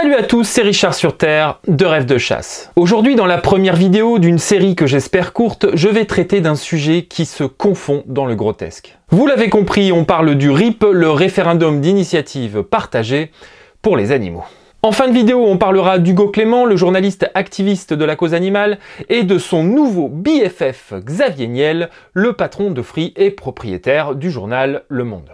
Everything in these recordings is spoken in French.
Salut à tous, c'est Richard sur Terre, de Rêve de Chasse. Aujourd'hui, dans la première vidéo d'une série que j'espère courte, je vais traiter d'un sujet qui se confond dans le grotesque. Vous l'avez compris, on parle du RIP, le référendum d'initiative partagée pour les animaux. En fin de vidéo, on parlera d'Hugo Clément, le journaliste activiste de la cause animale, et de son nouveau BFF Xavier Niel, le patron de Free et propriétaire du journal Le Monde.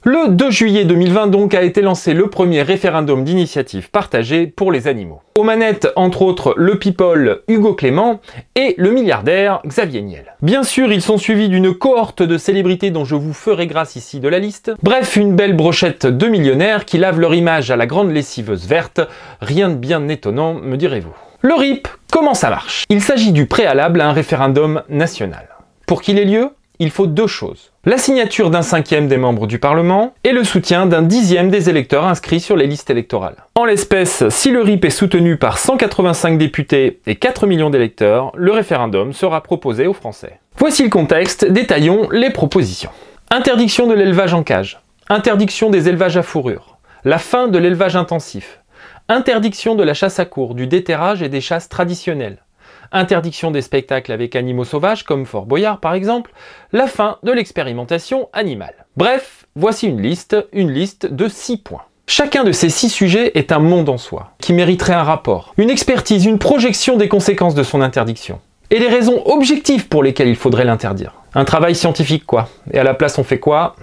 Le 2 juillet 2020 donc a été lancé le premier référendum d'initiative partagée pour les animaux. Aux manettes, entre autres, le people Hugo Clément et le milliardaire Xavier Niel. Bien sûr, ils sont suivis d'une cohorte de célébrités dont je vous ferai grâce ici de la liste. Bref, une belle brochette de millionnaires qui lavent leur image à la grande lessiveuse verte. Rien de bien étonnant, me direz-vous. Le RIP, comment ça marche? Il s'agit du préalable à un référendum national. Pour qu'il ait lieu, il faut deux choses. La signature d'un 5e des membres du Parlement et le soutien d'un 10e des électeurs inscrits sur les listes électorales. En l'espèce, si le RIP est soutenu par 185 députés et 4 millions d'électeurs, le référendum sera proposé aux Français. Voici le contexte, détaillons les propositions. Interdiction de l'élevage en cage, interdiction des élevages à fourrure, la fin de l'élevage intensif, interdiction de la chasse à courre, du déterrage et des chasses traditionnelles, interdiction des spectacles avec animaux sauvages, comme Fort Boyard par exemple, la fin de l'expérimentation animale. Bref, voici une liste de 6 points. Chacun de ces 6 sujets est un monde en soi, qui mériterait un rapport, une expertise, une projection des conséquences de son interdiction. Et les raisons objectives pour lesquelles il faudrait l'interdire. Un travail scientifique quoi. Et à la place on fait quoi?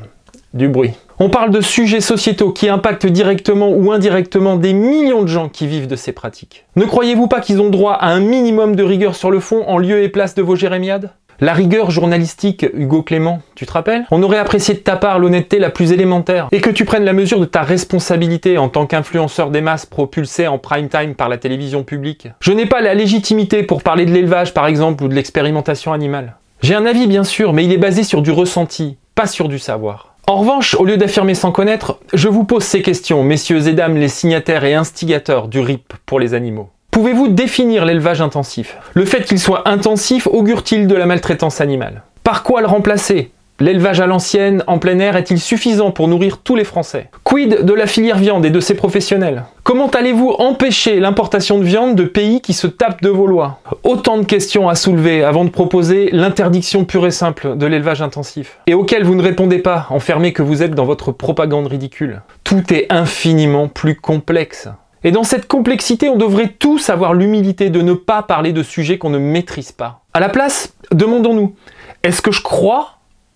Du bruit. On parle de sujets sociétaux qui impactent directement ou indirectement des millions de gens qui vivent de ces pratiques. Ne croyez-vous pas qu'ils ont droit à un minimum de rigueur sur le fond en lieu et place de vos jérémiades? La rigueur journalistique, Hugo Clément, tu te rappelles? On aurait apprécié de ta part l'honnêteté la plus élémentaire et que tu prennes la mesure de ta responsabilité en tant qu'influenceur des masses propulsé en prime time par la télévision publique. Je n'ai pas la légitimité pour parler de l'élevage par exemple ou de l'expérimentation animale. J'ai un avis bien sûr, mais il est basé sur du ressenti, pas sur du savoir. En revanche, au lieu d'affirmer sans connaître, je vous pose ces questions, messieurs et dames les signataires et instigateurs du RIP pour les animaux. Pouvez-vous définir l'élevage intensif? Le fait qu'il soit intensif augure-t-il de la maltraitance animale? Par quoi le remplacer? L'élevage à l'ancienne, en plein air, est-il suffisant pour nourrir tous les Français? Quid de la filière viande et de ses professionnels? Comment allez-vous empêcher l'importation de viande de pays qui se tapent de vos lois? Autant de questions à soulever avant de proposer l'interdiction pure et simple de l'élevage intensif. Et auxquelles vous ne répondez pas, enfermés que vous êtes dans votre propagande ridicule. Tout est infiniment plus complexe. Et dans cette complexité, on devrait tous avoir l'humilité de ne pas parler de sujets qu'on ne maîtrise pas. À la place, demandons-nous, est-ce que je crois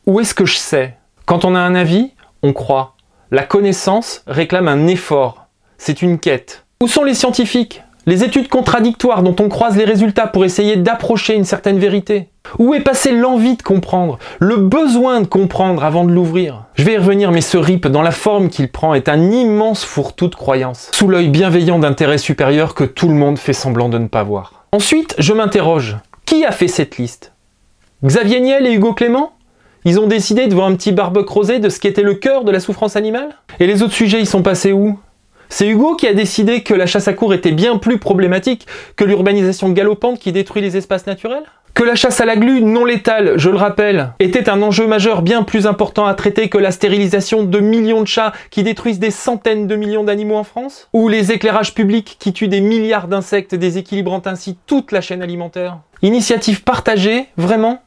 ou est-ce que je sais? Quand on a un avis, on croit. La connaissance réclame un effort. C'est une quête. Où sont les scientifiques? Les études contradictoires dont on croise les résultats pour essayer d'approcher une certaine vérité? Où est passée l'envie de comprendre? Le besoin de comprendre avant de l'ouvrir? Je vais y revenir, mais ce RIP, dans la forme qu'il prend, est un immense fourre-tout de croyances, sous l'œil bienveillant d'intérêts supérieurs que tout le monde fait semblant de ne pas voir. Ensuite, je m'interroge. Qui a fait cette liste? Xavier Niel et Hugo Clément? Ils ont décidé devant un petit barbecue rosé de ce qui était le cœur de la souffrance animale? Et les autres sujets, ils sont passés où? C'est Hugo qui a décidé que la chasse à courre était bien plus problématique que l'urbanisation galopante qui détruit les espaces naturels? Que la chasse à la glu non létale, je le rappelle, était un enjeu majeur bien plus important à traiter que la stérilisation de millions de chats qui détruisent des centaines de millions d'animaux en France? Ou les éclairages publics qui tuent des milliards d'insectes déséquilibrant ainsi toute la chaîne alimentaire? Initiative partagée, vraiment?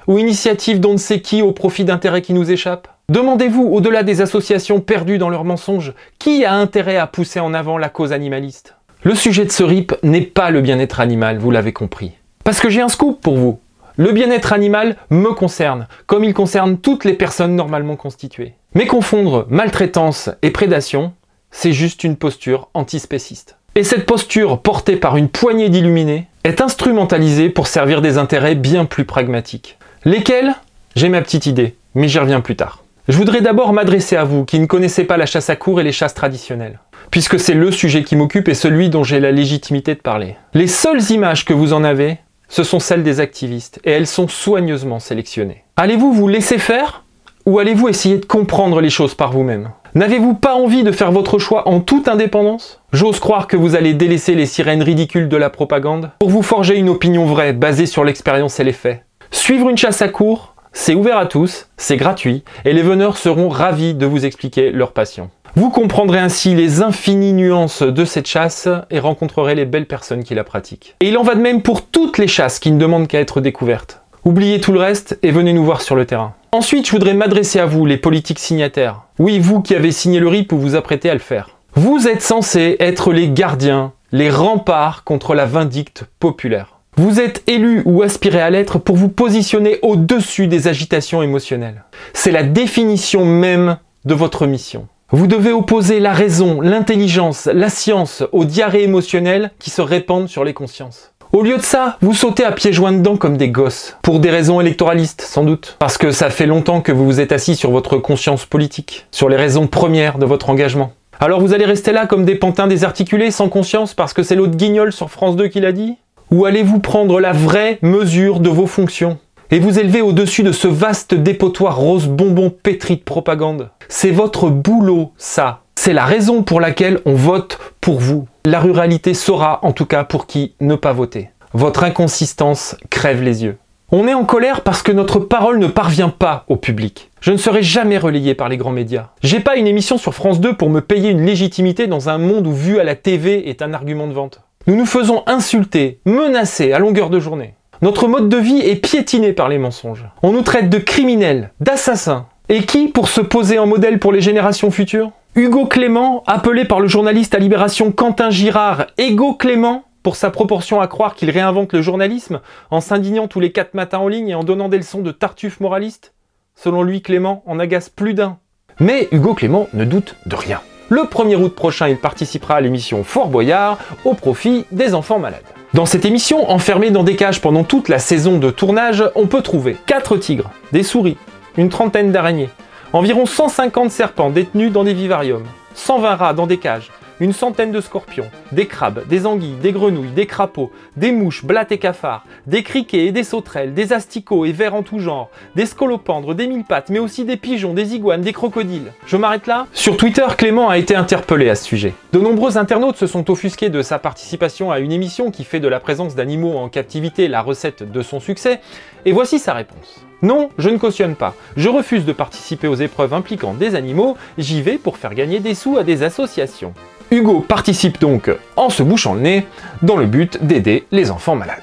Ou initiative d'on ne sait qui au profit d'intérêts qui nous échappent? Demandez-vous, au-delà des associations perdues dans leurs mensonges, qui a intérêt à pousser en avant la cause animaliste? Le sujet de ce RIP n'est pas le bien-être animal, vous l'avez compris. Parce que j'ai un scoop pour vous. Le bien-être animal me concerne, comme il concerne toutes les personnes normalement constituées. Mais confondre maltraitance et prédation, c'est juste une posture antispéciste. Et cette posture, portée par une poignée d'illuminés, est instrumentalisée pour servir des intérêts bien plus pragmatiques. Lesquels? J'ai ma petite idée, mais j'y reviens plus tard. Je voudrais d'abord m'adresser à vous qui ne connaissez pas la chasse à courre et les chasses traditionnelles, puisque c'est le sujet qui m'occupe et celui dont j'ai la légitimité de parler. Les seules images que vous en avez, ce sont celles des activistes, et elles sont soigneusement sélectionnées. Allez-vous vous laisser faire, ou allez-vous essayer de comprendre les choses par vous-même? N'avez-vous pas envie de faire votre choix en toute indépendance? J'ose croire que vous allez délaisser les sirènes ridicules de la propagande pour vous forger une opinion vraie, basée sur l'expérience et les faits. Suivre une chasse à courre, C'est ouvert à tous, c'est gratuit, et les veneurs seront ravis de vous expliquer leur passion. Vous comprendrez ainsi les infinies nuances de cette chasse et rencontrerez les belles personnes qui la pratiquent. Et il en va de même pour toutes les chasses qui ne demandent qu'à être découvertes. Oubliez tout le reste et venez nous voir sur le terrain. Ensuite, je voudrais m'adresser à vous, les politiques signataires. Oui, vous qui avez signé le RIP ou vous apprêtez à le faire. Vous êtes censés être les gardiens, les remparts contre la vindicte populaire. Vous êtes élus ou aspirez à l'être pour vous positionner au-dessus des agitations émotionnelles. C'est la définition même de votre mission. Vous devez opposer la raison, l'intelligence, la science aux diarrhées émotionnelles qui se répandent sur les consciences. Au lieu de ça, vous sautez à pieds joints dedans comme des gosses. Pour des raisons électoralistes, sans doute. Parce que ça fait longtemps que vous vous êtes assis sur votre conscience politique, sur les raisons premières de votre engagement. Alors vous allez rester là comme des pantins désarticulés, sans conscience, parce que c'est l'autre guignol sur France 2 qui l'a dit? Ou allez-vous prendre la vraie mesure de vos fonctions et vous élever au-dessus de ce vaste dépotoir rose bonbon pétri de propagande? C'est votre boulot, ça. C'est la raison pour laquelle on vote pour vous. La ruralité saura, en tout cas, pour qui ne pas voter. Votre inconsistance crève les yeux. On est en colère parce que notre parole ne parvient pas au public. Je ne serai jamais relayé par les grands médias. J'ai pas une émission sur France 2 pour me payer une légitimité dans un monde où vu à la TV est un argument de vente. Nous nous faisons insulter, menacer à longueur de journée. Notre mode de vie est piétiné par les mensonges. On nous traite de criminels, d'assassins. Et qui pour se poser en modèle pour les générations futures? Hugo Clément, appelé par le journaliste à Libération Quentin Girard, Ego Clément, pour sa proportion à croire qu'il réinvente le journalisme en s'indignant tous les 4 matins en ligne et en donnant des leçons de tartuffe moraliste. Selon lui, Clément en agace plus d'un. Mais Hugo Clément ne doute de rien. Le 1er août prochain, il participera à l'émission Fort Boyard au profit des enfants malades. Dans cette émission, enfermés dans des cages pendant toute la saison de tournage, on peut trouver 4 tigres, des souris, une trentaine d'araignées, environ 150 serpents détenus dans des vivariums, 120 rats dans des cages, une centaine de scorpions, des crabes, des anguilles, des grenouilles, des crapauds, des mouches, blattes et cafards, des criquets et des sauterelles, des asticots et vers en tout genre, des scolopendres, des mille-pattes, mais aussi des pigeons, des iguanes, des crocodiles. Je m'arrête là? Sur Twitter, Clément a été interpellé à ce sujet. De nombreux internautes se sont offusqués de sa participation à une émission qui fait de la présence d'animaux en captivité la recette de son succès, et voici sa réponse. Non, je ne cautionne pas. Je refuse de participer aux épreuves impliquant des animaux, j'y vais pour faire gagner des sous à des associations. Hugo participe donc en se bouchant le nez, dans le but d'aider les enfants malades.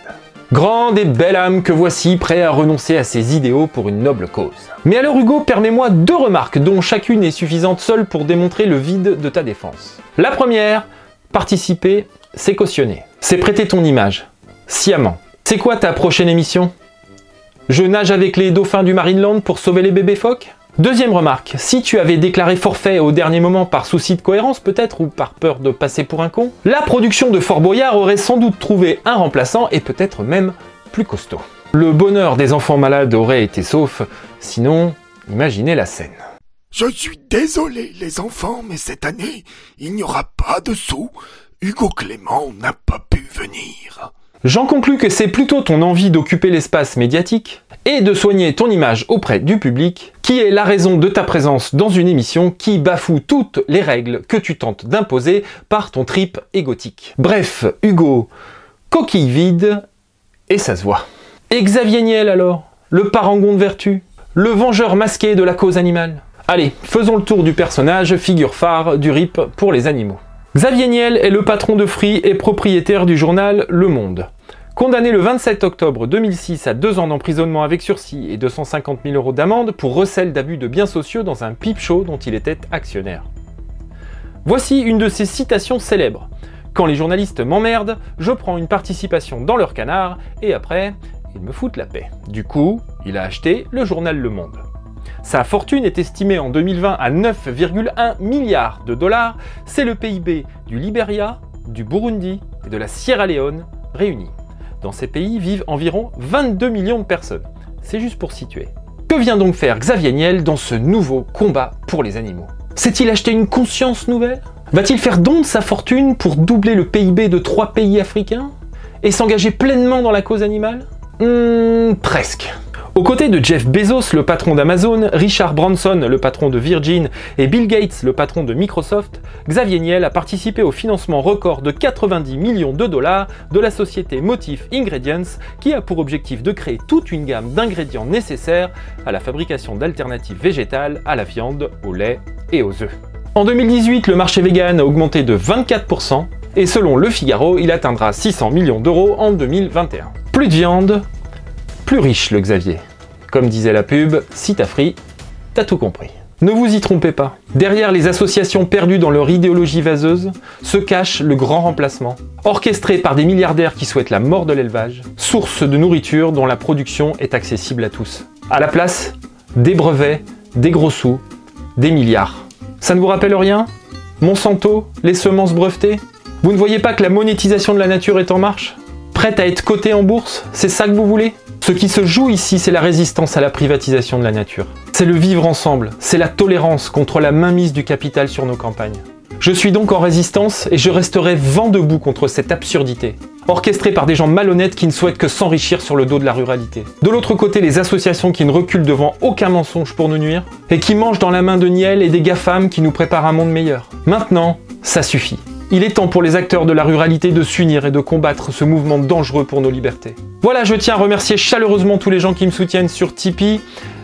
Grande et belle âme que voici, prêt à renoncer à ses idéaux pour une noble cause. Mais alors Hugo, permets-moi 2 remarques dont chacune est suffisante seule pour démontrer le vide de ta défense. La première, participer, c'est cautionner. C'est prêter ton image, sciemment. C'est quoi ta prochaine émission? Je nage avec les dauphins du Marineland pour sauver les bébés phoques? Deuxième remarque, si tu avais déclaré forfait au dernier moment par souci de cohérence peut-être, ou par peur de passer pour un con, la production de Fort Boyard aurait sans doute trouvé un remplaçant et peut-être même plus costaud. Le bonheur des enfants malades aurait été sauf, sinon, imaginez la scène. Je suis désolé les enfants, mais cette année, il n'y aura pas de sous. Hugo Clément n'a pas pu venir. J'en conclus que c'est plutôt ton envie d'occuper l'espace médiatique et de soigner ton image auprès du public qui est la raison de ta présence dans une émission qui bafoue toutes les règles que tu tentes d'imposer par ton trip égotique. Bref, Hugo, coquille vide, et ça se voit. Et Xavier Niel alors? Le parangon de vertu? Le vengeur masqué de la cause animale? Allez, faisons le tour du personnage, figure phare du RIP pour les animaux. Xavier Niel est le patron de Free et propriétaire du journal Le Monde. Condamné le 27 octobre 2006 à 2 ans d'emprisonnement avec sursis et 250 000 € d'amende pour recel d'abus de biens sociaux dans un pipe show dont il était actionnaire. Voici une de ses citations célèbres. « Quand les journalistes m'emmerdent, je prends une participation dans leur canard et après, ils me foutent la paix. » Du coup, il a acheté le journal Le Monde. Sa fortune est estimée en 2020 à 9,1 milliards de $. C'est le PIB du Libéria, du Burundi et de la Sierra Leone réunis. Dans ces pays vivent environ 22 millions de personnes. C'est juste pour situer. Que vient donc faire Xavier Niel dans ce nouveau combat pour les animaux? S'est-il acheté une conscience nouvelle? Va-t-il faire don de sa fortune pour doubler le PIB de 3 pays africains? Et s'engager pleinement dans la cause animale? Presque. Aux côtés de Jeff Bezos, le patron d'Amazon, Richard Branson, le patron de Virgin, et Bill Gates, le patron de Microsoft, Xavier Niel a participé au financement record de 90 millions de dollars de la société Motif Ingredients, qui a pour objectif de créer toute une gamme d'ingrédients nécessaires à la fabrication d'alternatives végétales à la viande, au lait et aux œufs. En 2018, le marché vegan a augmenté de 24%, et selon Le Figaro, il atteindra 600 millions d'euros en 2021. Plus de viande, plus riche le Xavier. Comme disait la pub, si t'as free, t'as tout compris. Ne vous y trompez pas. Derrière les associations perdues dans leur idéologie vaseuse, se cache le grand remplacement, orchestré par des milliardaires qui souhaitent la mort de l'élevage, source de nourriture dont la production est accessible à tous. À la place, des brevets, des gros sous, des milliards. Ça ne vous rappelle rien? Monsanto, les semences brevetées? Vous ne voyez pas que la monétisation de la nature est en marche? Prête à être cotée en bourse? C'est ça que vous voulez? Ce qui se joue ici, c'est la résistance à la privatisation de la nature. C'est le vivre ensemble, c'est la tolérance contre la mainmise du capital sur nos campagnes. Je suis donc en résistance et je resterai vent debout contre cette absurdité, orchestrée par des gens malhonnêtes qui ne souhaitent que s'enrichir sur le dos de la ruralité. De l'autre côté, les associations qui ne reculent devant aucun mensonge pour nous nuire, et qui mangent dans la main de Niel et des GAFAM qui nous préparent un monde meilleur. Maintenant, ça suffit. Il est temps pour les acteurs de la ruralité de s'unir et de combattre ce mouvement dangereux pour nos libertés. Voilà, je tiens à remercier chaleureusement tous les gens qui me soutiennent sur Tipeee,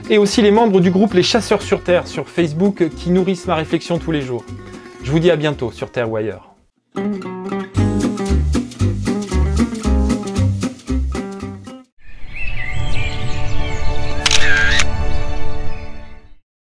et aussi les membres du groupe Les Chasseurs sur Terre sur Facebook qui nourrissent ma réflexion tous les jours. Je vous dis à bientôt sur Terre ou ailleurs.